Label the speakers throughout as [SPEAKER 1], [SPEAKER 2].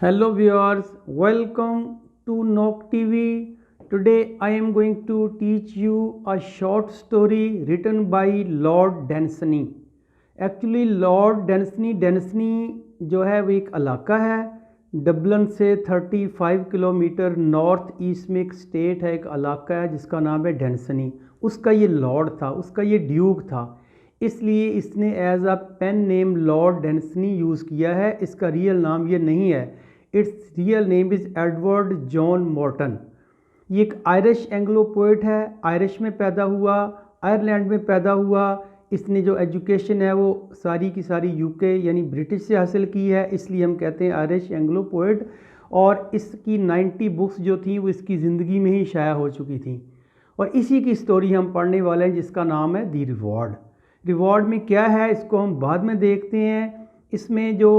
[SPEAKER 1] Hello viewers, welcome to Nok TV. Today I am going to teach you a short story written by Lord Dunsany. Actually Lord Dunsany जो है वो एक इलाका है। Dublin से 35 kilometre north east में एक स्टेट है, एक इलाका है जिसका नाम है डेंसनी। उसका ये लॉर्ड था, उसका ये ड्यूक था, इसलिए इसने as a pen name Lord Dunsany use किया है। इसका रियल नाम ये नहीं है। Its real name is Edward John Morton. ये एक आयरिश एंग्लो पोइट है, आयरिश में पैदा हुआ, आयरलैंड में पैदा हुआ। इसने जो एजुकेशन है वो सारी की सारी यूके यानी ब्रिटिश से हासिल की है, इसलिए हम कहते हैं आयरिश एंग्लो पोइट। और इसकी 90 बुक्स जो थी वो इसकी ज़िंदगी में ही शाया हो चुकी थी। और इसी की स्टोरी हम पढ़ने वाले हैं जिसका नाम है दी रिवॉर्ड। रिवॉर्ड में क्या है इसको हम बाद में देखते हैं। इसमें जो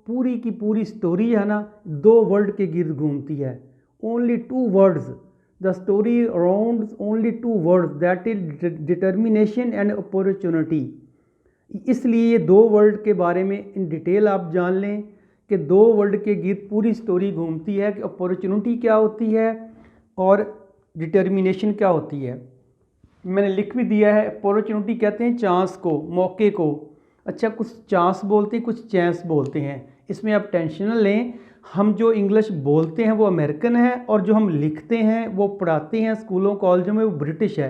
[SPEAKER 1] पूरी की पूरी स्टोरी है ना, दो वर्ड के गिर्द घूमती है। Only two words, the story around only two words, that is determination and opportunity. इसलिए ये दो वर्ड के बारे में इन डिटेल आप जान लें कि दो वर्ड के गिर्द पूरी स्टोरी घूमती है कि अपॉर्चुनिटी क्या होती है और डिटर्मिनेशन क्या होती है। मैंने लिख भी दिया है। अपॉर्चुनिटी कहते हैं चांस को, मौके को। अच्छा, कुछ चांस बोलते हैं, कुछ चांस बोलते हैं। इसमें आप टेंशन न लें, हम जो इंग्लिश बोलते हैं वो अमेरिकन है और जो हम लिखते हैं वो पढ़ाते हैं स्कूलों कॉलेजों में वो ब्रिटिश है।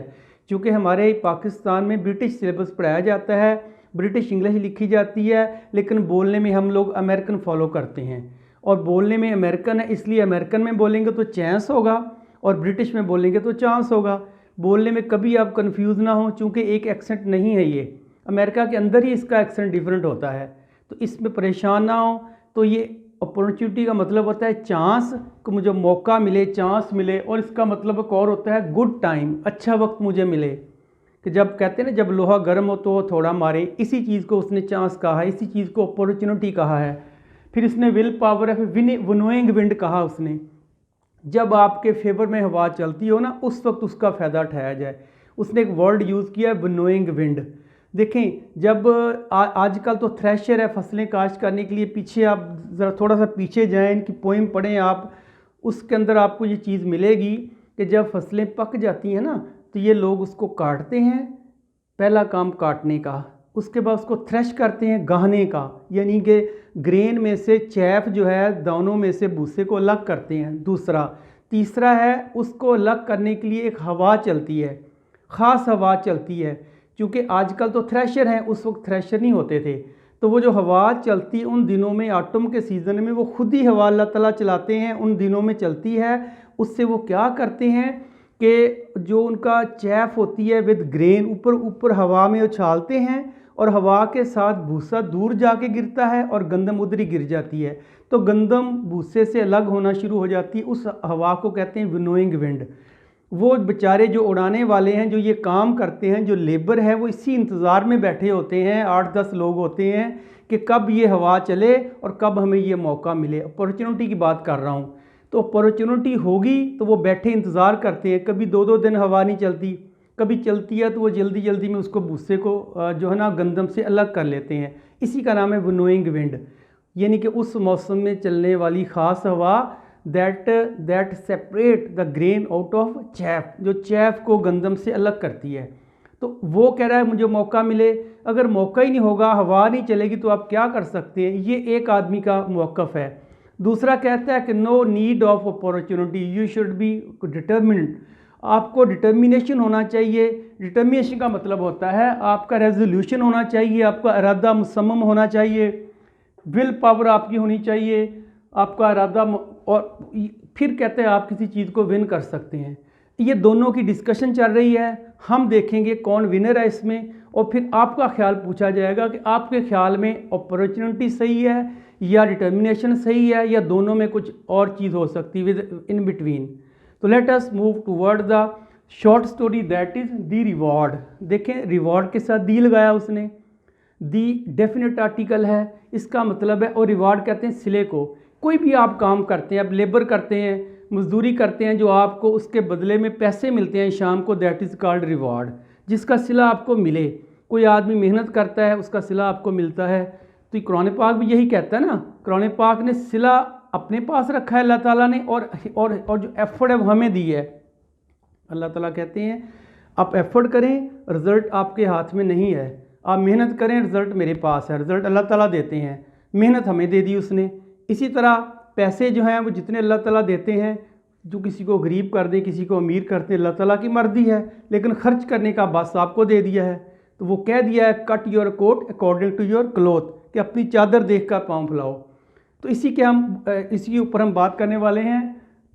[SPEAKER 1] क्योंकि हमारे पाकिस्तान में ब्रिटिश सिलेबस पढ़ाया जाता है, ब्रिटिश इंग्लिश लिखी जाती है, लेकिन बोलने में हम लोग अमेरिकन फॉलो करते हैं। और बोलने में अमेरिकन है, इसलिए अमेरिकन में बोलेंगे तो चांस होगा और ब्रिटिश में बोलेंगे तो चांस होगा। बोलने में कभी आप कंफ्यूज ना हो, चूँकि एक एक्सेंट नहीं है, ये अमेरिका के अंदर ही इसका एक्सेंट डिफरेंट होता है, तो इसमें परेशान ना हो। तो ये अपॉर्चुनिटी का मतलब होता है चांस, कि मुझे मौका मिले, चांस मिले। और इसका मतलब एक और होता है गुड टाइम, अच्छा वक्त मुझे मिले। कि जब कहते हैं ना जब लोहा गर्म हो तो थोड़ा मारे, इसी चीज़ को उसने चांस कहा है, इसी चीज़ को अपॉर्चुनिटी कहा है। फिर इसने will power of winnowing wind कहा उसने। जब आपके फेवर में हवा चलती हो ना, उस वक्त उसका फ़ायदा उठाया जाए। उसने एक वर्ड यूज़ किया है विनोइंग विंड। देखें, जब आजकल तो थ्रेशर है फसलें काश्त करने के लिए। पीछे आप ज़रा थोड़ा सा पीछे जाएं, इनकी पोइम पढ़ें आप, उसके अंदर आपको ये चीज़ मिलेगी कि जब फसलें पक जाती हैं ना तो ये लोग उसको काटते हैं, पहला काम काटने का। उसके बाद उसको थ्रेश करते हैं, गाहने का, यानी कि ग्रेन में से चैफ जो है दानों में से भूसे को अलग करते हैं। दूसरा, तीसरा है उसको अलग करने के लिए एक हवा चलती है, ख़ास हवा चलती है। क्योंकि आजकल तो थ्रेशर हैं, उस वक्त थ्रेशर नहीं होते थे। तो वो जो हवा चलती है उन दिनों में, ऑटम के सीज़न में, वो खुद ही हवा अल्लाह ताला चलाते हैं, उन दिनों में चलती है। उससे वो क्या करते हैं कि जो उनका चैफ होती है विद ग्रेन, ऊपर ऊपर हवा में उछालते हैं और हवा के साथ भूसा दूर जाके गिरता है और गंदम उधर ही गिर जाती है। तो गंदम भूसे से अलग होना शुरू हो जाती है। उस हवा को कहते हैं विनोइंग विंड। वो बेचारे जो उड़ाने वाले हैं, जो ये काम करते हैं, जो लेबर है, वो इसी इंतज़ार में बैठे होते हैं। 8-10 लोग होते हैं कि कब ये हवा चले और कब हमें ये मौका मिले। अपॉर्चुनिटी की बात कर रहा हूँ। तो अपॉर्चुनिटी होगी तो वो बैठे इंतज़ार करते हैं। कभी 2-2 दिन हवा नहीं चलती, कभी चलती है तो वो जल्दी जल्दी में उसको भूसे को जो है ना गंदम से अलग कर लेते हैं। इसी का नाम है विनोइंग विंड, यानी कि उस मौसम में चलने वाली ख़ास हवा that separate the grain out of chaff, जो चैफ को गंदम से अलग करती है। तो वो कह रहा है मुझे मौका मिले। अगर मौका ही नहीं होगा, हवा नहीं चलेगी, तो आप क्या कर सकते हैं। ये एक आदमी का मौक़िफ़ है। दूसरा कहता है कि no need of opportunity, you should be determined. आपको डिटर्मिनेशन होना चाहिए। डिटर्मिनेशन का मतलब होता है आपका रेजोल्यूशन होना चाहिए, आपका इरादा मुसम्मम होना चाहिए, विल पावर आपकी होनी चाहिए, आपका इरादा। और फिर कहते हैं आप किसी चीज़ को विन कर सकते हैं। ये दोनों की डिस्कशन चल रही है, हम देखेंगे कौन विनर है इसमें। और फिर आपका ख्याल पूछा जाएगा कि आपके ख्याल में अपॉर्चुनिटी सही है या डिटर्मिनेशन सही है, या दोनों में कुछ और चीज़ हो सकती है विद इन बिटवीन। तो let us move toward the short story that is the reward. देखें, रिवॉर्ड के साथ दी लगाया उसने। दी डेफिनेट आर्टिकल है, इसका मतलब है, और रिवार्ड कहते हैं सिले को। कोई भी आप काम करते हैं, आप लेबर करते हैं, मजदूरी करते हैं, जो आपको उसके बदले में पैसे मिलते हैं शाम को, दैट इज़ कॉल्ड रिवार्ड, जिसका सिला आपको मिले। कोई आदमी मेहनत करता है, उसका सिला आपको मिलता है। तो कुरान पाक भी यही कहता है ना। कुरान पाक ने सिला अपने पास रखा है अल्लाह ताला ने, और जो एफर्ट है वो हमें दी है। अल्लाह ताला कहते हैं आप एफर्ट करें, रिज़ल्ट आपके हाथ में नहीं है, आप मेहनत करें, रिज़ल्ट मेरे पास है। रिज़ल्ट अल्लाह ताला देते हैं, मेहनत हमें दे दी उसने। इसी तरह पैसे जो हैं वो जितने अल्लाह ताला देते हैं, जो किसी को गरीब कर दे, किसी को अमीर करते, अल्लाह ताला की मर्ज़ी है, लेकिन ख़र्च करने का बस आपको दे दिया है। तो वो कह दिया है cut your coat according to your cloth, कि अपनी चादर देख कर पाँव फैलाओ। तो इसी ऊपर हम बात करने वाले हैं।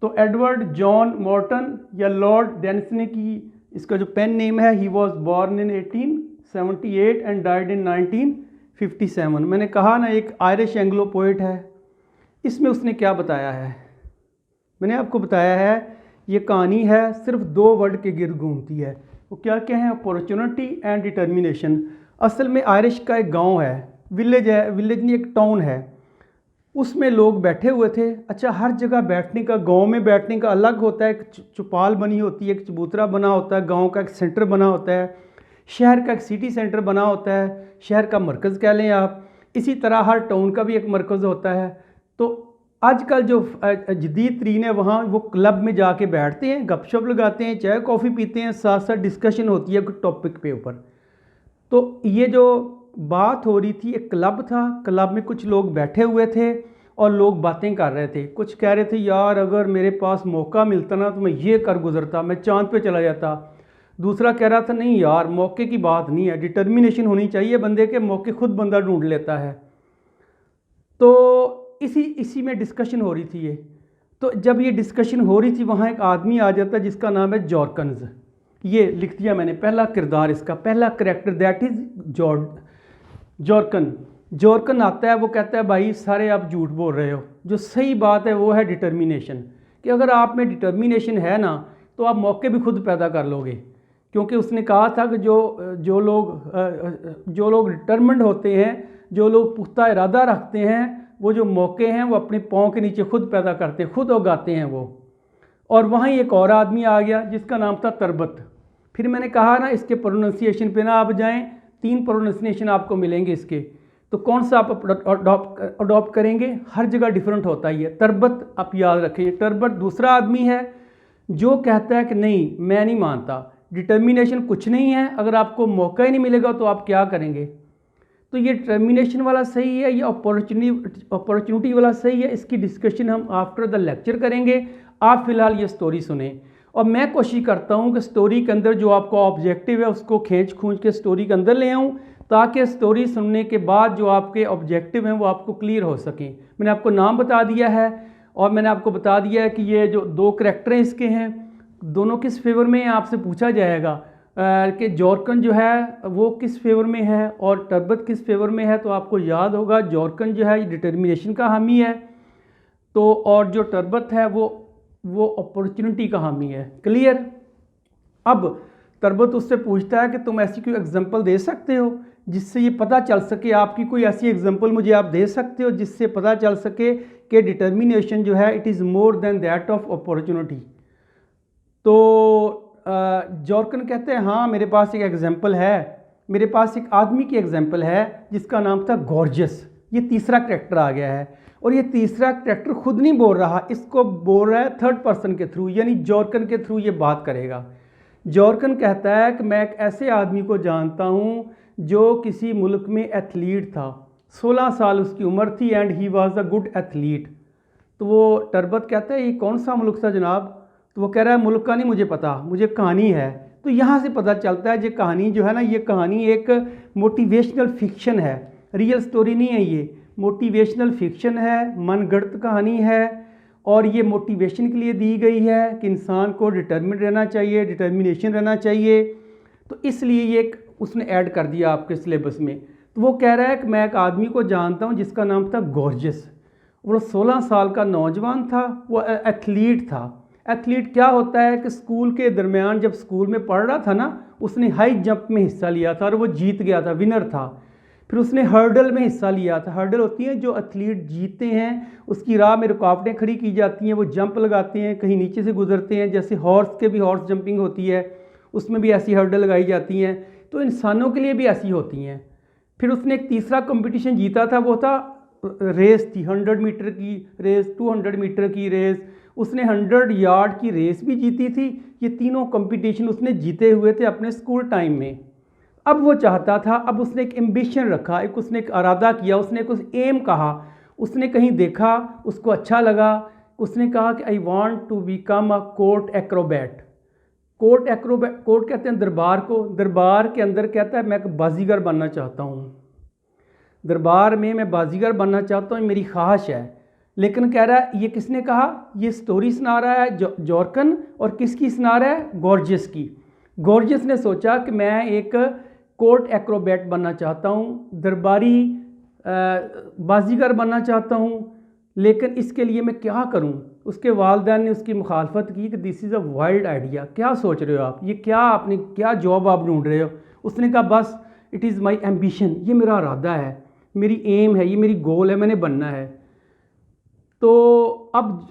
[SPEAKER 1] तो एडवर्ड जॉन मॉर्टन या लॉर्ड डेंसनी की इसका जो पेन नेम है, he was born in 1878 and died in 1957। मैंने कहा ना एक आयरिश एंग्लो पोइट है। इसमें उसने क्या बताया है, मैंने आपको बताया है ये कहानी है सिर्फ 2 वर्ड के गिर्द घूमती है। वो क्या क्या है, अपॉर्चुनिटी एंड डिटर्मिनेशन। असल में आयरिश का एक गांव है, विलेज है, विलेज नहीं एक टाउन है, उसमें लोग बैठे हुए थे। अच्छा, हर जगह बैठने का, गांव में बैठने का अलग होता है, एक चौपाल बनी होती है, एक चबूतरा बना होता है, गांव का एक सेंटर बना होता है, शहर का एक सिटी सेंटर बना होता है, शहर का मरकज़ कह लें आप। इसी तरह हर टाउन का भी एक मरकज़ होता है। तो आजकल जो जदीद तरीन है, वहाँ वो क्लब में जाके बैठते हैं, गपशप लगाते हैं, चाय कॉफ़ी पीते हैं, साथ साथ डिस्कशन होती है कुछ टॉपिक पे ऊपर। तो ये जो बात हो रही थी, एक क्लब था, क्लब में कुछ लोग बैठे हुए थे और लोग बातें कर रहे थे। कुछ कह रहे थे यार अगर मेरे पास मौका मिलता ना तो मैं ये कर गुजरता, मैं चांद पे चला जाता। दूसरा कह रहा था नहीं यार मौके की बात नहीं है, डिटर्मिनेशन होनी चाहिए बंदे के, मौके खुद बंदा ढूंढ लेता है। तो इसी में डिस्कशन हो रही थी ये। तो जब ये डिस्कशन हो रही थी, वहाँ एक आदमी आ जाता है जिसका नाम है जॉर्कन्स। ये लिख दिया मैंने, पहला किरदार इसका, पहला करेक्टर, दैट इज़ जॉर्कन। जॉर्कन आता है, वो कहता है भाई सारे आप झूठ बोल रहे हो, जो सही बात है वो है डिटर्मिनेशन, कि अगर आप में डिटर्मिनेशन है ना तो आप मौके भी खुद पैदा कर लोगे। क्योंकि उसने कहा था कि जो लोग डिटर्मिन्ड होते हैं, जो लोग पुख्ता इरादा रखते हैं, वो जो मौके हैं वो अपने पाँव के नीचे खुद पैदा करते हैं, खुद उगाते हैं वो। और वहाँ एक और आदमी आ गया जिसका नाम था तरबत। फिर मैंने कहा ना इसके प्रोनाउंसिएशन पे ना आप जाएं, 3 प्रोनाउंसिएशन आपको मिलेंगे इसके, तो कौन सा आप अडॉप्ट करेंगे, हर जगह डिफरेंट होता ही है। तरबत आप याद रखिए, तरबत दूसरा आदमी है जो कहता है कि नहीं मैं नहीं मानता, डिटर्मिनेशन कुछ नहीं है, अगर आपको मौका ही नहीं मिलेगा तो आप क्या करेंगे। तो ये डिटर्मिनेशन वाला सही है, ये अपॉर्चुनिटी वाला सही है, इसकी डिस्कशन हम आफ्टर द लेक्चर करेंगे। आप फिलहाल ये स्टोरी सुने, और मैं कोशिश करता हूँ कि स्टोरी के अंदर जो आपका ऑब्जेक्टिव है उसको खींच के स्टोरी के अंदर ले आऊँ, ताकि स्टोरी सुनने के बाद जो आपके ऑब्जेक्टिव हैं वो आपको क्लियर हो सकें। मैंने आपको नाम बता दिया है और मैंने आपको बता दिया है कि ये जो 2 करैक्टर हैं इसके हैं, दोनों किस फेवर में हैं आपसे पूछा जाएगा कि जॉर्कन जो है वो किस फेवर में है और तरबत किस फेवर में है। तो आपको याद होगा जॉर्कन जो है डिटर्मिनेशन का हामी है, तो और जो तरबत है वो अपॉर्चुनिटी का हामी है। क्लियर। अब तरबत उससे पूछता है कि तुम ऐसी कोई एग्जांपल दे सकते हो जिससे ये पता चल सके, आपकी कोई ऐसी एग्जांपल मुझे आप दे सकते हो जिससे पता चल सके कि डिटर्मिनेशन जो है it is more than that of opportunity. तो जॉर्कन कहते हैं हाँ मेरे पास एक एग्जांपल है, मेरे पास एक आदमी की एग्जांपल है जिसका नाम था गॉर्जियस। ये तीसरा करैक्टर आ गया है, और ये तीसरा करैक्टर खुद नहीं बोल रहा, इसको बोल रहा है थर्ड पर्सन के थ्रू, यानी जॉर्कन के थ्रू ये बात करेगा। जॉर्कन कहता है कि मैं एक ऐसे आदमी को जानता हूँ जो किसी मुल्क में एथलीट था, 16 साल उसकी उम्र थी, and he was a good athlete. तो वो तरबत कहता है ये कौन सा मुल्क था जनाब। तो वो कह रहा है मुल्क का नहीं मुझे पता, मुझे कहानी है। तो यहाँ से पता चलता है ये कहानी जो है ना, ये कहानी एक मोटिवेशनल फिक्शन है, रियल स्टोरी नहीं है, ये मोटिवेशनल फिक्शन है, मनगढ़ंत कहानी है। और ये मोटिवेशन के लिए दी गई है कि इंसान को डिटर्मिन रहना चाहिए, डिटर्मिनेशन रहना चाहिए। तो इसलिए ये उसने ऐड कर दिया आपके सिलेबस में। तो वो कह रहा है कि मैं एक आदमी को जानता हूँ जिसका नाम था गॉर्जियस। वो 16 साल का नौजवान था, वो एथलीट था। एथलीट क्या होता है कि स्कूल के दरमियान जब स्कूल में पढ़ रहा था ना, उसने हाई जंप में हिस्सा लिया था और वो जीत गया था, विनर था। फिर उसने हर्डल में हिस्सा लिया था। हर्डल होती है जो एथलीट जीतते हैं, उसकी राह में रुकावटें खड़ी की जाती हैं, वो जंप लगाते हैं, कहीं नीचे से गुजरते हैं, जैसे हॉर्स के भी हॉर्स जंपिंग होती है, उसमें भी ऐसी हर्डल लगाई जाती हैं। तो इंसानों के लिए भी ऐसी होती हैं। फिर उसने एक तीसरा कंपटीशन जीता था, वो था रेस थी, 100 मीटर की रेस, 200 मीटर की रेस, उसने 100 यार्ड की रेस भी जीती थी। ये तीनों कंपटीशन उसने जीते हुए थे अपने स्कूल टाइम में। अब वो चाहता था, अब उसने एक एम्बिशन रखा, एक उसने एक इरादा किया, उसने कुछ एम कहा, उसने कहीं देखा, उसको अच्छा लगा, उसने कहा कि I want to become a court acrobat. Court acrobat, court कहते हैं दरबार को, दरबार के अंदर कहता है मैं एक बाजीगर बनना चाहता हूँ, दरबार में मैं बाजीगर बनना चाहता हूँ, मेरी ख्वाहिश है। लेकिन कह रहा है, ये किसने कहा, ये स्टोरी सुना रहा है जॉर्कन, और किसकी सुना रहा है, गॉर्जियस की। गॉर्जियस ने सोचा कि मैं एक कोर्ट एक्रोबैट बनना चाहता हूँ, दरबारी बाजीगर बनना चाहता हूँ, लेकिन इसके लिए मैं क्या करूँ। उसके वालिदैन ने उसकी मुखालफत की कि this is a wild idea, क्या सोच रहे हो आप, ये क्या आपने, क्या जॉब आप ढूंढ रहे हो। उसने कहा बस इट इज़ माई एम्बिशन, ये मेरा इरादा है, मेरी एम है, ये मेरी गोल है, मैंने बनना है। तो अब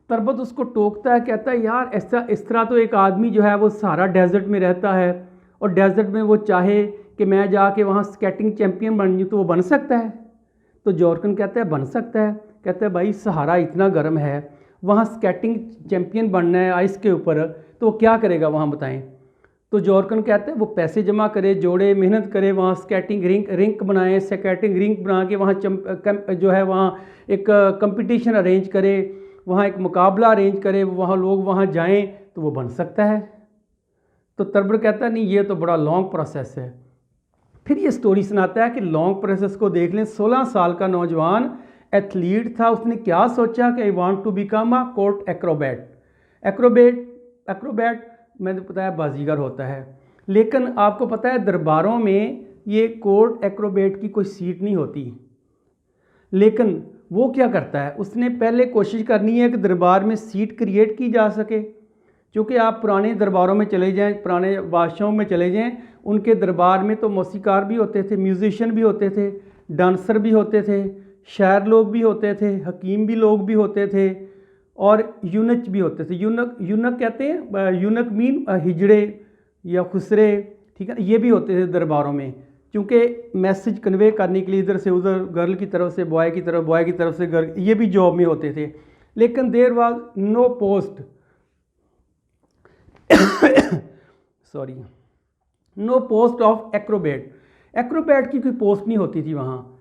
[SPEAKER 1] तरबत उसको टोकता है, कहता है यार ऐसा, इस तरह तो एक आदमी जो है वो सारा डेजर्ट में रहता है, और डेजर्ट में वो चाहे कि मैं जाके वहाँ स्केटिंग चैम्पियन बन जाऊँ तो वो बन सकता है। तो जॉर्कन कहता है बन सकता है। कहता है भाई सहारा इतना गर्म है, वहाँ स्केटिंग चैम्पियन बनना है आइस के ऊपर, तो वो क्या करेगा वहाँ बताएं। तो जॉर्कन कहते हैं वो पैसे जमा करे, जोड़े, मेहनत करे, वहाँ स्केटिंग रिंक बनाए, स्केटिंग रिंक बना के वहाँ जो है वहाँ एक कंपटीशन अरेंज करे, वहाँ एक मुकाबला अरेंज करे, वहाँ लोग वहाँ जाएं तो वो बन सकता है। तो तरबर कहता है नहीं, ये तो बड़ा लॉन्ग प्रोसेस है। फिर ये स्टोरी सुनाता है कि लॉन्ग प्रोसेस को देख लें। 16 साल का नौजवान एथलीट था, उसने क्या सोचा कि I want to become a court acrobat. Acrobat मैंने बताया बाजीगर होता है, लेकिन आपको पता है दरबारों में ये कोर्ट एक्रोबैट की कोई सीट नहीं होती। लेकिन वो क्या करता है, उसने पहले कोशिश करनी है कि दरबार में सीट क्रिएट की जा सके। क्योंकि आप पुराने दरबारों में चले जाएं, पुराने बादशाहों में चले जाएं, उनके दरबार में तो मौसीकार भी होते थे, म्यूजिशियन भी होते थे, डांसर भी होते थे, शायर लोग भी होते थे, हकीम भी लोग भी होते थे, और यूनक भी होते थे। यूनक कहते हैं, यूनक मीन हिजड़े या खुसरे, ठीक है, ये भी होते थे दरबारों में, क्योंकि मैसेज कन्वे करने के लिए इधर से उधर, गर्ल की तरफ से बॉय की तरफ, बॉय की तरफ से गर्ल, ये भी जॉब में होते थे। लेकिन there was no post sorry, no post of acrobat. Acrobat की कोई पोस्ट नहीं होती थी वहाँ।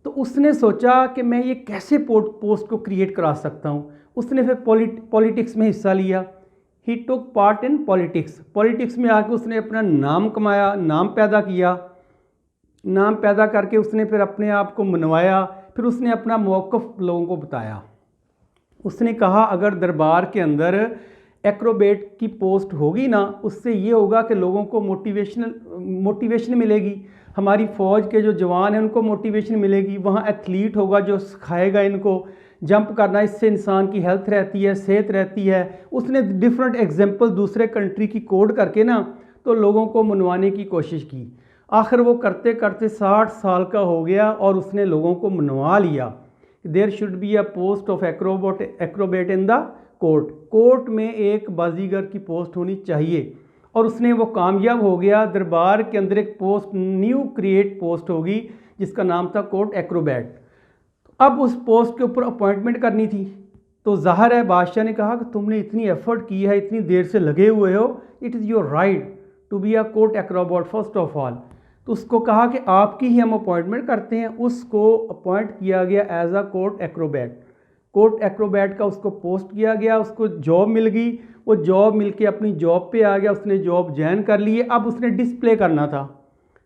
[SPEAKER 1] तो उसने सोचा कि मैं ये कैसे पोस्ट को क्रिएट करा सकता हूँ। उसने फिर पॉलिटिक्स में हिस्सा लिया। He took part in politics. Politics में आके उसने अपना नाम कमाया, नाम पैदा किया, नाम पैदा करके उसने फिर अपने आप को मनवाया। फिर उसने अपना मौक़िफ़ लोगों को बताया। उसने कहा अगर दरबार के अंदर एक्रोबैट की पोस्ट होगी ना, उससे ये होगा कि लोगों को मोटिवेशन मिलेगी, हमारी फ़ौज के जो जवान हैं उनको मोटिवेशन मिलेगी, वहाँ एथलीट होगा जो सिखाएगा इनको जंप करना, इससे इंसान की हेल्थ रहती है, सेहत रहती है। उसने डिफरेंट एग्जांपल दूसरे कंट्री की कोड करके ना तो लोगों को मनवाने की कोशिश की। आखिर वो करते करते 60 साल का हो गया और उसने लोगों को मनवा लिया। There should be a post of acrobat in the court. Court में एक बाजीगर की पोस्ट होनी चाहिए, और उसने वो कामयाब हो गया। दरबार के अंदर एक पोस्ट, न्यू क्रिएट पोस्ट होगी जिसका नाम था कोर्ट एक्रोबैट। अब उस पोस्ट के ऊपर अपॉइंटमेंट करनी थी, तो ज़ाहिर है बादशाह ने कहा कि तुमने इतनी एफर्ट की है, इतनी देर से लगे हुए हो, it is your right to be a court acrobat first of all. तो उसको कहा कि आपकी ही हम अपॉइंटमेंट करते हैं। उसको अपॉइंट किया गया as a court acrobat. Court acrobat का उसको पोस्ट किया गया, उसको जॉब मिल गई। वो जॉब मिल के अपनी जॉब पे आ गया, उसने जॉब ज्वाइन कर ली है। अब उसने डिस्प्ले करना था,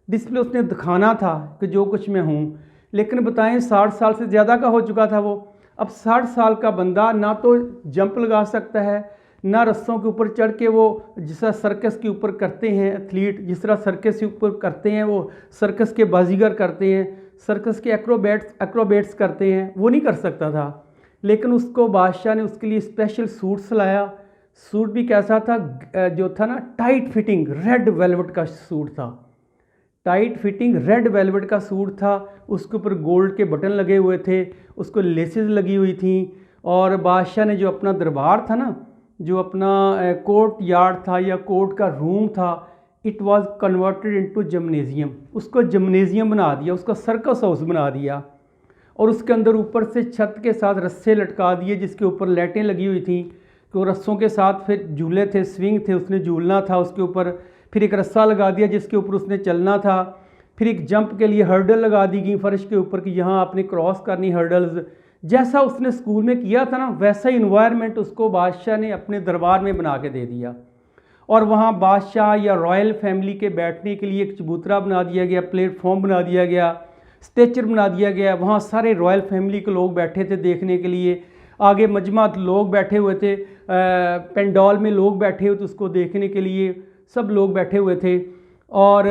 [SPEAKER 1] डिस्प्ले उसने दिखाना था कि जो कुछ मैं हूँ। लेकिन बताएं 60 साल से ज़्यादा का हो चुका था वो। अब 60 साल का बंदा ना तो जंप लगा सकता है, ना रस्सों के ऊपर चढ़ के वो जिस तरह सर्कस के ऊपर करते हैं एथलीट, जिस तरह सर्कस के ऊपर करते हैं, वो सर्कस के बाजीगर करते हैं, सर्कस के एक्रोबैट्स करते हैं, वो नहीं कर सकता था। लेकिन उसको बादशाह ने उसके लिए स्पेशल सूट सिलाया। सूट भी कैसा था, जो था ना टाइट फिटिंग रेड वेलवेट का सूट था, टाइट फिटिंग रेड वेलवेट का सूट था। उसके ऊपर गोल्ड के बटन लगे हुए थे, उसको लेसेस लगी हुई थी। और बादशाह ने जो अपना दरबार था ना, जो अपना कोर्ट यार्ड था या कोर्ट का रूम था, it was converted into gymnasium. उसको जिम्नेजियम बना दिया, उसका सर्कस हाउस बना दिया। और उसके अंदर ऊपर से छत के साथ रस्से लटका दिए जिसके ऊपर लाइटें लगी हुई थी, तो रस्सों के साथ फिर झूले थे, स्विंग थे, उसने झूलना था उसके ऊपर, फिर एक रस्सा लगा दिया जिसके ऊपर उसने चलना था, फिर एक जंप के लिए हर्डल लगा दी गई फर्श के ऊपर कि यहाँ आपने क्रॉस करनी हर्डल्स। जैसा उसने स्कूल में किया था ना, वैसा ही इन्वायरमेंट उसको बादशाह ने अपने दरबार में बना के दे दिया। और वहाँ बादशाह या रॉयल फैमिली के बैठने के लिए एक चबूतरा बना दिया गया, प्लेटफॉर्म बना दिया गया, स्टेचर बना दिया गया, वहाँ सारे रॉयल फैमिली के लोग बैठे थे देखने के लिए। आगे मजमा लोग बैठे हुए थे, पेंडॉल में लोग बैठे हुए थे उसको देखने के लिए, सब लोग बैठे हुए थे। और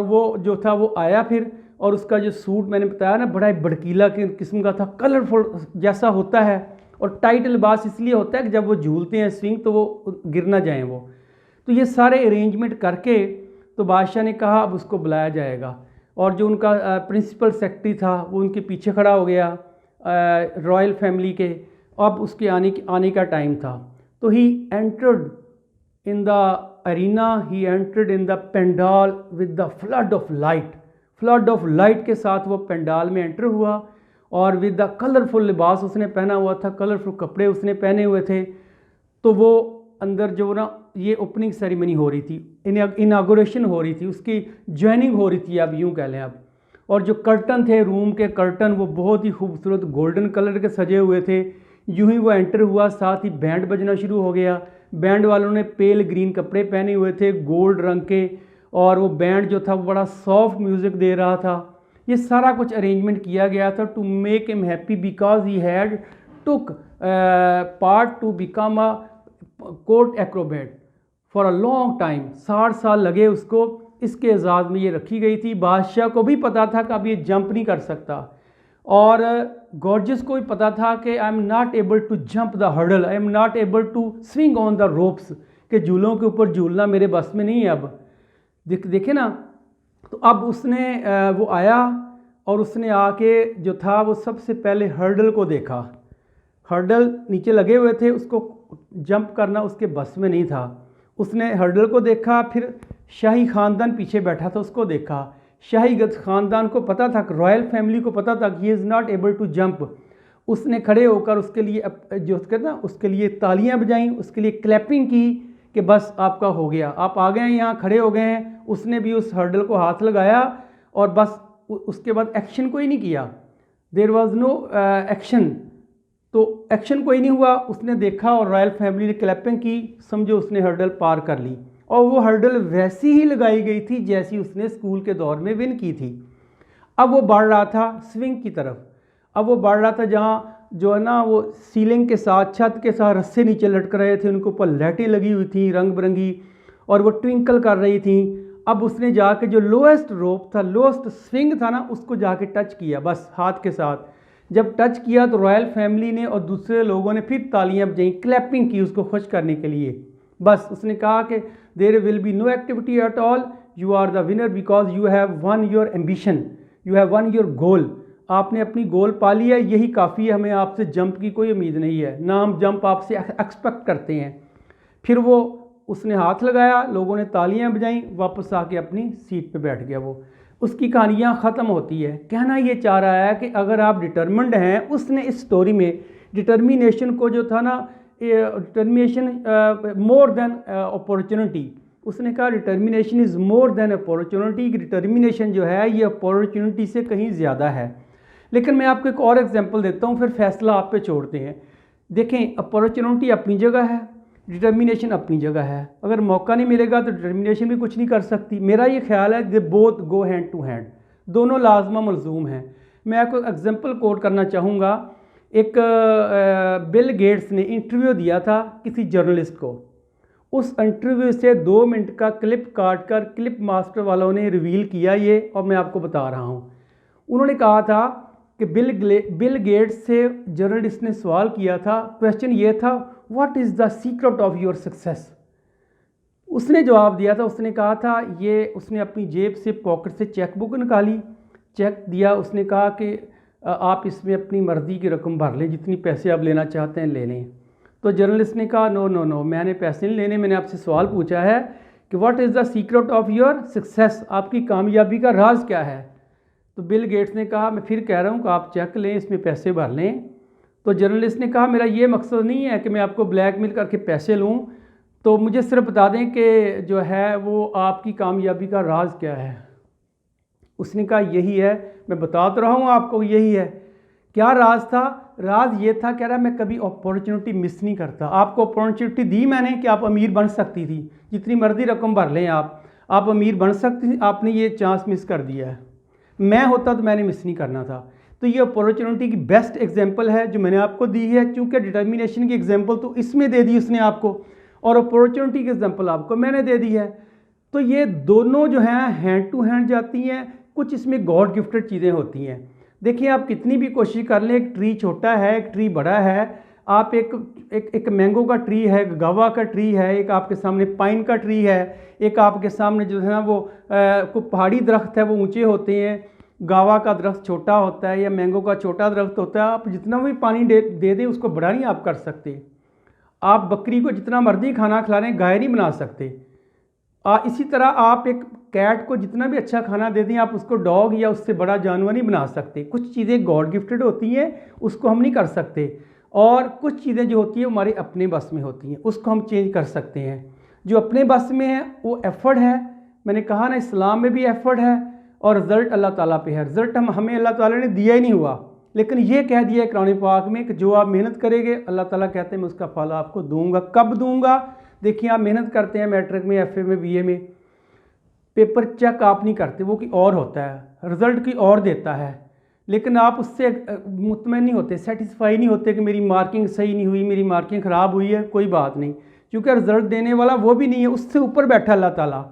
[SPEAKER 1] वो जो था वो आया फिर, और उसका जो सूट मैंने बताया ना बड़ा भड़कीला किस्म का था, कलरफुल जैसा होता है, और टाइट लिबास इसलिए होता है कि जब वो झूलते हैं स्विंग तो वो गिर ना जाएं वो। तो ये सारे अरेंजमेंट करके तो बादशाह ने कहा अब उसको बुलाया जाएगा, और जो उनका प्रिंसिपल सेक्रेटरी था वो उनके पीछे खड़ा हो गया रॉयल फैमिली के। अब उसके आने का टाइम था, तो he entered in the arena, he entered in the pandal with the flood of light के साथ वो पेंडाल में एंटर हुआ, और विद द कलरफुल लिबास उसने पहना हुआ था, कलरफुल कपड़े उसने पहने हुए थे। तो वो अंदर जो ना ये ओपनिंग सेरेमनी हो रही थी, इनागोरेशन हो रही थी, उसकी ज्वाइनिंग हो रही थी, अब यूँ कह लें अब। और जो कर्टन थे, रूम के कर्टन, वो बहुत ही खूबसूरत गोल्डन कलर के सजे हुए थे। यूं ही वो एंटर हुआ, साथ ही बैंड बजना शुरू हो गया। बैंड वालों ने पेल ग्रीन कपड़े पहने हुए थे गोल्ड रंग के, और वो बैंड जो था वो बड़ा सॉफ्ट म्यूज़िक दे रहा था। ये सारा कुछ अरेंजमेंट किया गया था to make him happy because he had took part to become a court acrobat for a long time. 60 साल लगे उसको, इसके एजाज़ में ये रखी गई थी। बादशाह को भी पता था कि अब ये जंप नहीं कर सकता, और गॉर्जियस को भी पता था कि I am not able to jump the hurdle, I am not able to swing on the ropes, के झूलों के ऊपर झूलना मेरे बस में नहीं है अब। देखे ना। तो अब उसने वो आया, और उसने आके जो था वो सबसे पहले हर्डल को देखा। हर्डल नीचे लगे हुए थे, उसको जंप करना उसके बस में नहीं था। उसने हर्डल को देखा, फिर शाही ख़ानदान पीछे बैठा था उसको देखा। शाही ख़ानदान को पता था, रॉयल फैमिली को पता था कि he is not able to jump. उसने खड़े होकर उसके लिए जो कहते ना उसके लिए तालियां बजाईं, उसके लिए क्लैपिंग की कि बस आपका हो गया, आप आ गए हैं, यहाँ खड़े हो गए हैं। उसने भी उस हर्डल को हाथ लगाया, और बस उसके बाद एक्शन कोई नहीं किया। देयर वाज नो एक्शन, तो एक्शन कोई नहीं हुआ। उसने देखा और रॉयल फैमिली ने क्लैपिंग की, समझो उसने हर्डल पार कर ली। और वो हर्डल वैसी ही लगाई गई थी जैसी उसने स्कूल के दौर में विन की थी। अब वो बढ़ रहा था स्विंग की तरफ। अब वो बढ़ रहा था जहाँ जो है ना वो सीलिंग के साथ, छत के साथ रस्से नीचे लटक रहे थे, उनके ऊपर लाइटें लगी हुई थी रंग बिरंगी, और वो ट्विंकल कर रही थी। अब उसने जाके जो लोएस्ट रोप था, लोएस्ट स्विंग था ना, उसको जाके टच किया बस हाथ के साथ। जब टच किया तो रॉयल फैमिली ने और दूसरे लोगों ने फिर तालियां बजाई, क्लैपिंग की उसको खुश करने के लिए। बस उसने कहा कि there will be no activity at all, you are the winner because you have won your ambition, you have won your goal. आपने अपनी गोल पा लिया, यही काफ़ी है, हमें आपसे जंप की कोई उम्मीद नहीं है, ना हम जंप आपसे एक्सपेक्ट करते हैं। फिर वो उसने हाथ लगाया, लोगों ने तालियां बजाईं, वापस आके अपनी सीट पे बैठ गया वो। उसकी कहानियाँ ख़त्म होती है। कहना ये चाह रहा है कि अगर आप डिटर्मिन्ड हैं, उसने इस स्टोरी में डिटर्मिनेशन को जो था ना, डिटर्मिनेशन मोर देन अपॉर्चुनिटी, उसने कहा determination is more than opportunity. Determination जो है ये अपॉर्चुनिटी से कहीं ज़्यादा है। लेकिन मैं आपको एक और एग्जांपल देता हूँ, फिर फैसला आप पे छोड़ते हैं। देखें, अपॉर्चुनिटी अपनी जगह है, डिटर्मिनेशन अपनी जगह है। अगर मौका नहीं मिलेगा तो डिटर्मिनेशन भी कुछ नहीं कर सकती। मेरा ये ख्याल है कि both go hand to hand, दोनों लाजमा मलजूम हैं। मैं आपको एग्जांपल कोट करना चाहूँगा। एक बिल गेट्स ने इंटरव्यू दिया था किसी जर्नलिस्ट को। उस इंटरव्यू से 2 मिनट का क्लिप काट कर क्लिप मास्टर वालों ने रिवील किया ये, और मैं आपको बता रहा हूँ। उन्होंने कहा था कि बिल गेट्स से जर्नलिस्ट ने सवाल किया था, क्वेश्चन ये था, what is the secret of your success. उसने जवाब दिया था, उसने कहा था ये, उसने अपनी जेब से पॉकेट से चेक बुक निकाली, चेक दिया, उसने कहा कि आप इसमें अपनी मर्ज़ी की रकम भर लें, जितनी पैसे आप लेना चाहते हैं ले लें। तो जर्नलिस्ट ने कहा नो नो नो, मैंने पैसे नहीं लेने, मैंने आपसे सवाल पूछा है कि what is the secret of your success, आपकी कामयाबी का राज क्या है। तो बिल गेट्स ने कहा मैं फिर कह रहा हूँ कि आप चेक लें, इसमें पैसे भर लें। तो जर्नलिस्ट ने कहा मेरा ये मकसद नहीं है कि मैं आपको ब्लैकमेल करके पैसे लूँ, तो मुझे सिर्फ बता दें कि जो है वो आपकी कामयाबी का राज क्या है। उसने कहा यही है, मैं बता तो रहा हूँ आपको यही है। क्या राज था? राज ये था, कह रहा मैं कभी अपॉर्चुनिटी मिस नहीं करता। आपको अपॉर्चुनिटी दी मैंने कि आप अमीर बन सकती थी, जितनी मर्जी रकम भर लें आप अमीर बन सकती थी, आपने ये चांस मिस कर दिया है। मैं होता तो मैंने मिस नहीं करना था। तो ये अपॉर्चुनिटी की बेस्ट एग्जांपल है जो मैंने आपको दी है, क्योंकि डिटर्मिनेशन की एग्जांपल तो इसमें दे दी उसने आपको, और अपॉर्चुनिटी की एग्जांपल आपको मैंने दे दी है। तो ये दोनों जो हैं हैंड टू हैंड जाती हैं। कुछ इसमें गॉड गिफ्टेड चीज़ें होती हैं। देखिए आप कितनी भी कोशिश कर लें, एक ट्री छोटा है एक ट्री बड़ा है, आप एक मैंगो का ट्री है, एक गावा का ट्री है, एक आपके सामने पाइन का ट्री है, एक आपके सामने जो है ना वो कोई पहाड़ी दरख्त है वो ऊंचे होते हैं, गावा का दरख्त छोटा होता है या मैंगो का छोटा दरख्त होता है। आप जितना भी पानी दे दें उसको बड़ा नहीं आप कर सकते। आप बकरी को जितना मर्जी खाना खिला लें गाय नहीं बना सकते। इसी तरह आप एक कैट को जितना भी अच्छा खाना दे दें आप उसको डॉग या उससे बड़ा जानवर नहीं बना सकते। कुछ चीज़ें गॉड गिफ्टेड होती हैं, उसको हम नहीं कर सकते, और कुछ चीज़ें जो होती हैं हमारे अपने बस में होती हैं, उसको हम चेंज कर सकते हैं। जो अपने बस में है वो एफर्ट है। मैंने कहा ना इस्लाम में भी एफर्ट है और रिज़ल्ट अल्लाह ताला पे है। रिज़ल्ट हमें अल्लाह ताला ने दिया ही नहीं हुआ, लेकिन ये कह दिया है कुरान पाक में कि जो आप मेहनत करेंगे अल्लाह ताला कहते हैं मैं उसका फल आपको दूंगा। कब दूंगा? देखिए आप मेहनत करते हैं मैट्रिक में, एफए में, बीए में, पेपर चेक आप नहीं करते, वो की और होता है, रिज़ल्ट की और देता है, लेकिन आप उससे मुतमईन नहीं होते, सेटिस्फाई नहीं होते कि मेरी मार्किंग सही नहीं हुई, मेरी मार्किंग ख़राब हुई है, कोई बात नहीं, क्योंकि रिज़ल्ट देने वाला वो भी नहीं है, उससे ऊपर बैठा अल्लाह ताला।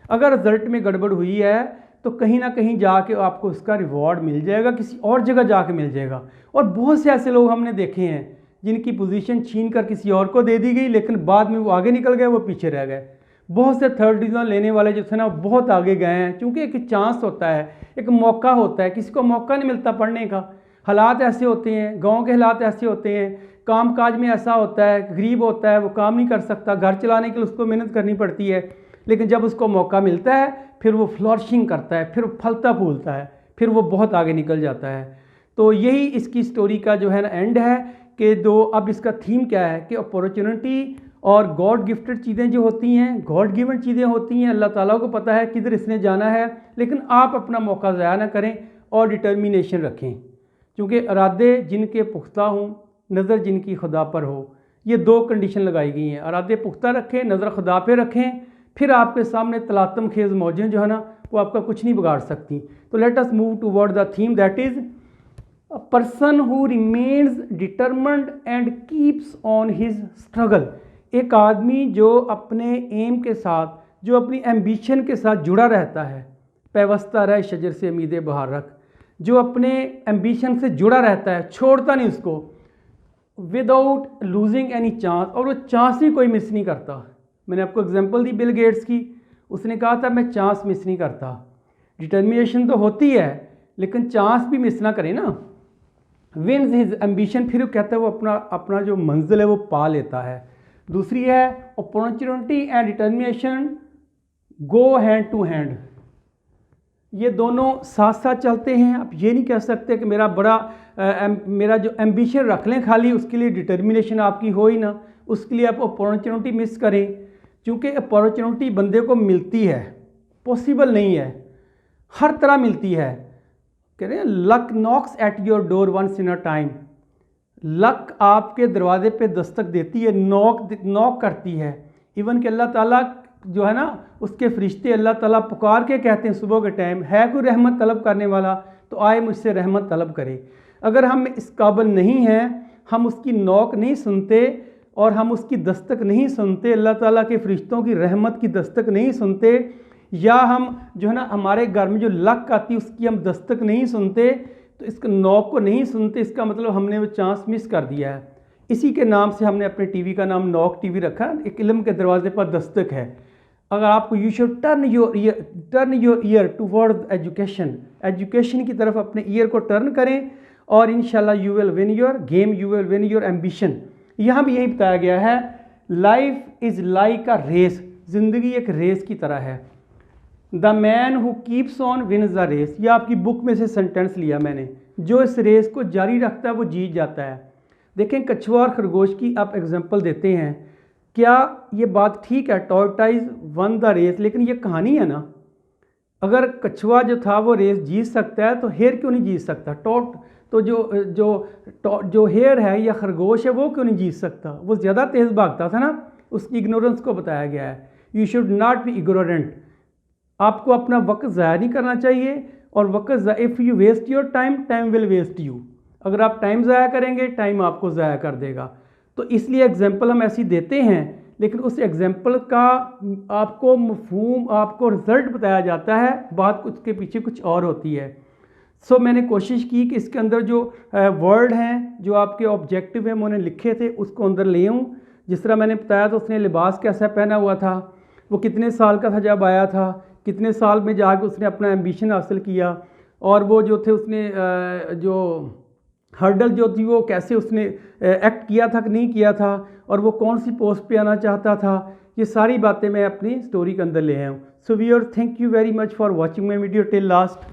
[SPEAKER 1] अगर रिज़ल्ट में गड़बड़ हुई है तो कहीं ना कहीं जाके आपको उसका रिवॉर्ड मिल जाएगा, किसी और जगह जाके मिल जाएगा। और बहुत से ऐसे लोग हमने देखे हैं जिनकी पोजीशन छीन कर किसी और को दे दी गई, लेकिन बाद में वो आगे निकल गए, वो पीछे रह गए। बहुत से थर्ड डिवीज़न लेने वाले जो थे ना बहुत आगे गए हैं, क्योंकि एक चांस होता है, एक मौका होता है, किसी को मौका नहीं मिलता पढ़ने का। हालात ऐसे होते हैं, गांव के हालात ऐसे होते हैं, काम काज में ऐसा होता है, गरीब होता है, वो काम नहीं कर सकता, घर चलाने के लिए उसको मेहनत करनी पड़ती है, लेकिन जब उसको मौका मिलता है फिर वो फ्लॉरिशिंग करता है, फिर फलता फूलता है, फिर वो बहुत आगे निकल जाता है। तो यही इसकी स्टोरी का जो है ना एंड है कि दो, अब इसका थीम क्या है कि अपॉर्चुनिटी और गॉड गिफ्टेड चीज़ें जो होती हैं, गॉड गिवन चीज़ें होती हैं, अल्लाह ताला को पता है किधर इसने जाना है, लेकिन आप अपना मौका ज़ाया ना करें और डिटर्मिनेशन रखें, क्योंकि इरादे जिनके पुख्ता हों, नज़र जिनकी खुदा पर हो, ये दो कंडीशन लगाई गई हैं। इरादे पुख्ता रखें, नज़र खुदा पे रखें, फिर आपके सामने तलातम खेज मौजें जो है ना वो आपका कुछ नहीं बिगाड़ सकती। तो let us move toward the theme that is a person who remains determined and keeps on his struggle. एक आदमी जो अपने एम के साथ, जो अपनी एम्बिशन के साथ जुड़ा रहता है, पैवस्ता रहे शजर से उम्मीदें बहार रख, जो अपने एम्बिशन से जुड़ा रहता है, छोड़ता नहीं उसको, विदाउट लूजिंग एनी चांस, और वो चांस ही कोई मिस नहीं करता। मैंने आपको एग्जांपल दी बिल गेट्स की, उसने कहा था मैं चांस मिस नहीं करता। डिटर्मिनेशन तो होती है लेकिन चांस भी मिस ना करें ना। विन्स हिज एम्बिशन, फिर वो कहता है वो अपना जो मंजिल है वो पा लेता है। दूसरी है opportunity and determination go hand to hand, ये दोनों साथ साथ चलते हैं। आप ये नहीं कह सकते कि मेरा जो एम्बिशन रख लें खाली, उसके लिए डिटर्मिनेशन आपकी हो ही ना, उसके लिए आप अपॉर्चुनिटी मिस करें, क्योंकि अपॉर्चुनिटी बंदे को मिलती है, पॉसिबल नहीं है, हर तरह मिलती है। कह रहे हैं luck knocks at your door once in a time, luck आपके दरवाजे पे दस्तक देती है, नॉक करती है। इवन कि अल्लाह ताला जो है ना उसके फरिश्ते अल्लाह ताला पुकार के कहते हैं सुबह के टाइम, है कोई रहमत तलब करने वाला तो आए मुझसे रहमत तलब करे। अगर हम इस काबिल नहीं हैं, हम उसकी नॉक नहीं सुनते और हम उसकी दस्तक नहीं सुनते, अल्लाह ताला के फरिश्तों की रहमत की दस्तक नहीं सुनते, या हम जो है ना हमारे घर में जो लक आती है उसकी हम दस्तक नहीं सुनते, तो इसका नॉक को नहीं सुनते, इसका मतलब हमने वो चांस मिस कर दिया है। इसी के नाम से हमने अपने टीवी का नाम नॉक टीवी रखा, एक इल्म के दरवाजे पर दस्तक है। अगर आपको you should turn your ear toward education, education की तरफ अपने ईयर को टर्न करें और इंशाल्लाह you will win your game, you will win your ambition. यहाँ भी यही बताया गया है, life is like a race, ज़िंदगी एक रेस की तरह है। The man who keeps on wins the race, यह आपकी बुक में से सेंटेंस लिया मैंने, जो इस रेस को जारी रखता है वो जीत जाता है। देखें कछुआ और खरगोश की आप एग्जांपल देते हैं, क्या ये बात ठीक है, टॉर्टाइज वन द रेस, लेकिन ये कहानी है ना। अगर कछुआ जो था वो रेस जीत सकता है तो हेयर क्यों नहीं जीत सकता, तो जो हेयर है या खरगोश है वो क्यों नहीं जीत सकता, वो ज़्यादा तेज़ भागता था ना। उसकी इग्नोरेंस को बताया गया है। You should not be ignorant, आपको अपना वक्त ज़ाया नहीं करना चाहिए। और वक्त, if you waste your time, time will waste you. अगर आप टाइम ज़ाया करेंगे, टाइम आपको ज़ाया कर देगा। तो इसलिए एग्जाम्पल हम ऐसी देते हैं, लेकिन उस एग्जाम्पल का आपको मफहूम, आपको रिज़ल्ट बताया जाता है, बात उसके पीछे कुछ और होती है। सो मैंने कोशिश की कि इसके अंदर जो वर्ड हैं, जो आपके ऑब्जेक्टिव हैं, मैंने लिखे थे उसको अंदर ले आऊँ। जिस तरह मैंने बताया तो उसने लिबास कैसा पहना हुआ था, वो कितने साल का था जब आया था, कितने साल में जाकर उसने अपना एम्बिशन हासिल किया, और वो जो थे उसने जो हर्डल जो थी वो कैसे उसने एक्ट किया था कि नहीं किया था, और वो कौन सी पोस्ट पे आना चाहता था। ये सारी बातें मैं अपनी स्टोरी के अंदर ले आया हूँ। So viewers, thank you very much for watching my video till last.